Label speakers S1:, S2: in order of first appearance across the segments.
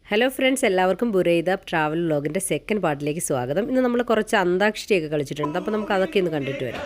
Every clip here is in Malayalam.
S1: ഹലോ ഫ്രണ്ട്സ്, എല്ലാവർക്കും ബുരൈദ ട്രാവൽ വ്ലോഗിൻ്റെ സെക്കൻഡ് പാർട്ടിലേക്ക് സ്വാഗതം. ഇന്ന് നമ്മൾ കുറച്ച് അന്താക്ഷരിയൊക്കെ കളിച്ചിട്ടുണ്ട്. അപ്പോൾ നമുക്ക് അതൊക്കെ ഇന്ന് കണ്ടിട്ട് വരാം.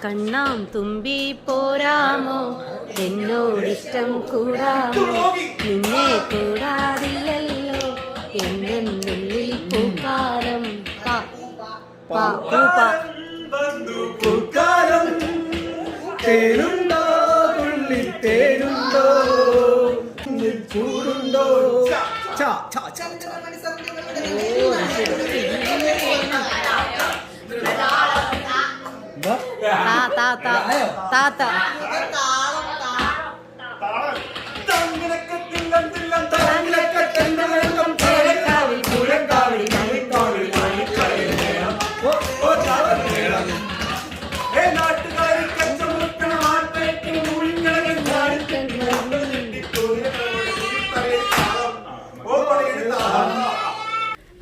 S1: കണ്ണാം തുമ്പി പോരാമോ, എന്നോടിഷ്ടം കൂടാമോ, നിന്നെ കൂടാതില്ലല്ലോ എന്നുള്ളിൽ പൂക്കാലം പൂക്കാലം തേരുണ്ടോ ഉള്ളിൽ തേരുണ്ടോ ചൂടുണ്ടോ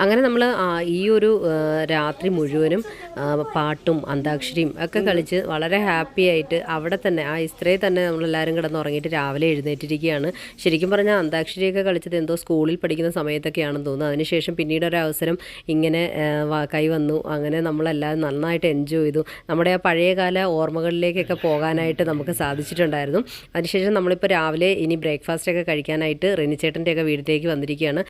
S1: അങ്ങനെ നമ്മൾ ഈ ഒരു രാത്രി മുഴുവനും പാട്ടും അന്താക്ഷരിയും ഒക്കെ കളിച്ച് വളരെ ഹാപ്പി ആയിട്ട് അവിടെ തന്നെ ആ ഇസ്ത്രയിൽ തന്നെ നമ്മളെല്ലാവരും കിടന്ന് ഉറങ്ങിയിട്ട് രാവിലെ എഴുന്നേറ്റിരിക്കുകയാണ്. ശരിക്കും പറഞ്ഞാൽ അന്താക്ഷരിയൊക്കെ കളിച്ചത് എന്തോ സ്കൂളിൽ പഠിക്കുന്ന സമയത്തൊക്കെയാണെന്ന് തോന്നുന്നു. അതിനുശേഷം പിന്നീട് ഒരവസരം ഇങ്ങനെ കൈവന്നു. അങ്ങനെ നമ്മളെല്ലാവരും നന്നായിട്ട് എൻജോയ് ചെയ്തു. നമ്മുടെ ആ പഴയകാല ഓർമ്മകളിലേക്കൊക്കെ പോകാനായിട്ട് നമുക്ക് സാധിച്ചിട്ടുണ്ടായിരുന്നു. അതിനുശേഷം നമ്മളിപ്പോൾ രാവിലെ ഇനി ബ്രേക്ക്ഫാസ്റ്റൊക്കെ കഴിക്കാനായിട്ട് റെനിച്ചേട്ടൻ്റെയൊക്കെ വീട്ടിലേക്ക് വന്നിരിക്കുകയാണ്.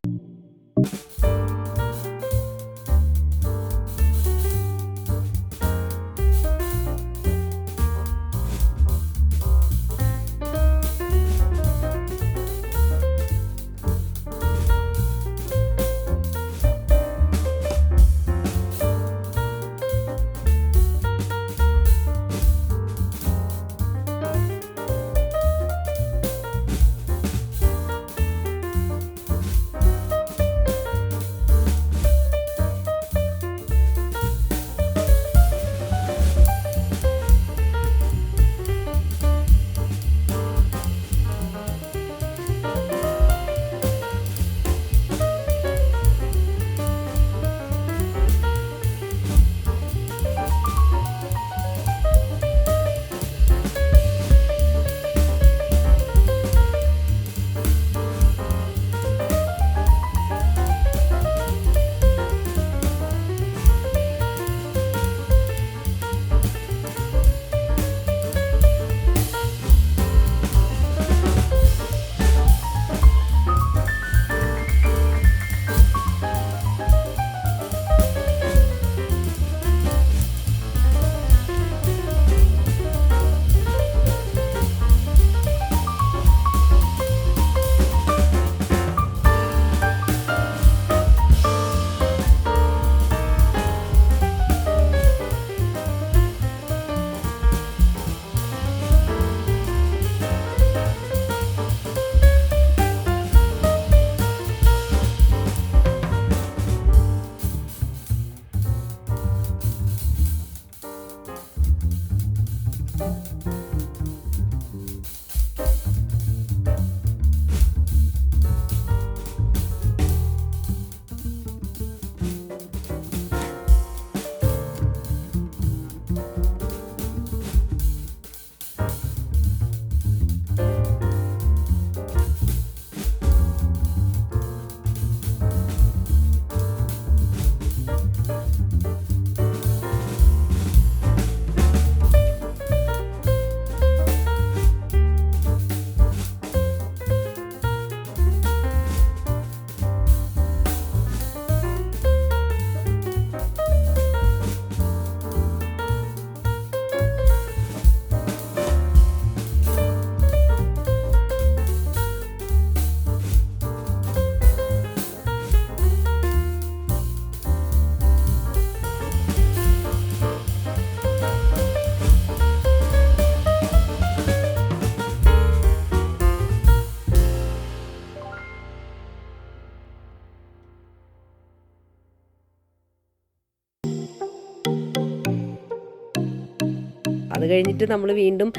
S1: അത് കഴിഞ്ഞിട്ട് നമ്മൾ വീണ്ടും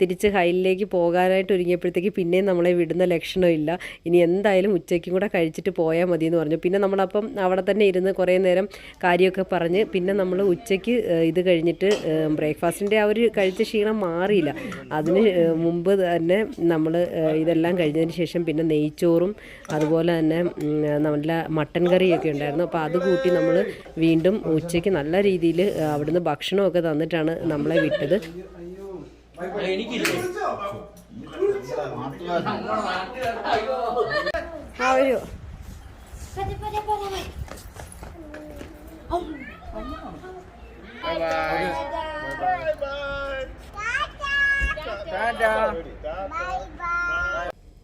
S1: തിരിച്ച് ഹൈലിലേക്ക് പോകാനായിട്ട് ഒരുങ്ങിയപ്പോഴത്തേക്ക് പിന്നെയും നമ്മളെ വിടുന്ന ലക്ഷണമില്ല. ഇനി എന്തായാലും ഉച്ചയ്ക്കും കൂടെ കഴിച്ചിട്ട് പോയാൽ മതി എന്ന് പറഞ്ഞു. പിന്നെ നമ്മളപ്പം അവിടെ തന്നെ ഇരുന്ന് കുറേ നേരം കാര്യമൊക്കെ പറഞ്ഞ് പിന്നെ നമ്മൾ ഉച്ചയ്ക്ക് ഇത് കഴിഞ്ഞിട്ട് ബ്രേക്ക്ഫാസ്റ്റിൻ്റെ ആ ഒരു കഴിച്ച ക്ഷീണം മാറിയില്ല. അതിന് മുമ്പ് തന്നെ നമ്മൾ ഇതെല്ലാം കഴിഞ്ഞതിന് ശേഷം പിന്നെ നെയ്ച്ചോറും അതുപോലെ തന്നെ നല്ല മട്ടൻ കറിയൊക്കെ ഉണ്ടായിരുന്നു. അപ്പോൾ അത് കൂട്ടി നമ്മൾ വീണ്ടും ഉച്ചയ്ക്ക് നല്ല രീതിയിൽ അവിടുന്ന് ഭക്ഷണമൊക്കെ തന്നിട്ടാണ് നമ്മളെ വിട്ടത്.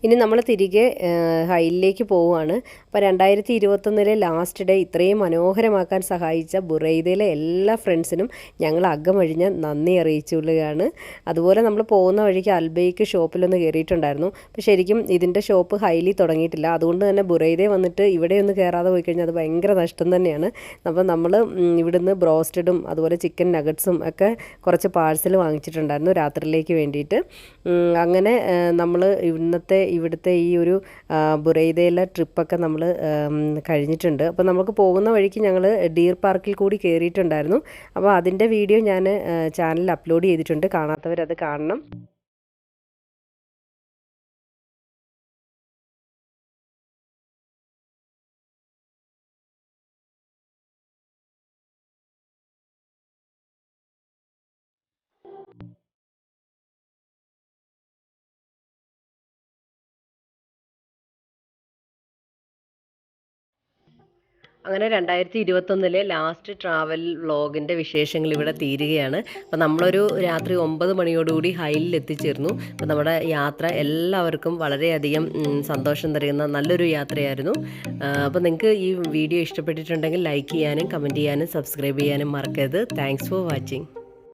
S1: ഇനി നമ്മൾ തിരികെ ഹൈലിലേക്ക് പോവുകയാണ്. അപ്പോൾ 2021 ലാസ്റ്റ് ഡേ ഇത്രയും മനോഹരമാക്കാൻ സഹായിച്ച ബുറൈദയിലെ എല്ലാ ഫ്രണ്ട്സിനും ഞങ്ങൾ അകമഴിഞ്ഞ നന്ദി അറിയിച്ചുകൊള്ളുകയാണ്. അതുപോലെ നമ്മൾ പോകുന്ന വഴിക്ക് അൽബൈക്ക് ഷോപ്പിലൊന്ന് കയറിയിട്ടുണ്ടായിരുന്നു. അപ്പോൾ ശരിക്കും ഇതിൻ്റെ ഷോപ്പ് ഹൈലി തുടങ്ങിയിട്ടില്ല. അതുകൊണ്ട് തന്നെ ബുറൈദയിൽ വന്നിട്ട് ഇവിടെ ഒന്ന് കയറാതെ പോയി കഴിഞ്ഞാൽ അത് ഭയങ്കര നഷ്ടം തന്നെയാണ്. അപ്പോൾ നമ്മൾ ഇവിടുന്ന് ബ്രോസ്റ്റഡും അതുപോലെ ചിക്കൻ നഗറ്റ്സും ഒക്കെ കുറച്ച് പാഴ്സൽ വാങ്ങിച്ചിട്ടുണ്ടായിരുന്നു രാത്രിയിലേക്ക് വേണ്ടിയിട്ട്. അങ്ങനെ നമ്മൾ ഇവിടുത്തെ ഈ ഒരു ബുറൈദയിലെ ട്രിപ്പൊക്കെ നമ്മൾ കഴിഞ്ഞിട്ടുണ്ട്. അപ്പോൾ നമുക്ക് പോകുന്ന വഴിക്ക് ഞങ്ങൾ ഡീർ പാർക്കിൽ കൂടി കയറിയിട്ടുണ്ടായിരുന്നു. അപ്പോൾ അതിൻ്റെ വീഡിയോ ഞാൻ ചാനലിൽ അപ്ലോഡ് ചെയ്തിട്ടുണ്ട്. കാണാത്തവരത് കാണണം. അങ്ങനെ 2021 ലാസ്റ്റ് ട്രാവൽ വ്ളോഗിൻ്റെ വിശേഷങ്ങൾ ഇവിടെ തീരുകയാണ്. അപ്പോൾ നമ്മളൊരു രാത്രി 9 മണിയോടുകൂടി ഹൈലിൽ എത്തിച്ചേർന്നു. അപ്പോൾ നമ്മുടെ യാത്ര എല്ലാവർക്കും വളരെയധികം സന്തോഷം തരുന്ന നല്ലൊരു യാത്രയായിരുന്നു. അപ്പോൾ നിങ്ങൾക്ക് ഈ വീഡിയോ ഇഷ്ടപ്പെട്ടിട്ടുണ്ടെങ്കിൽ ലൈക്ക് ചെയ്യാനും കമൻറ്റ് ചെയ്യാനും സബ്സ്ക്രൈബ് ചെയ്യാനും മറക്കരുത്. Thanks for watching.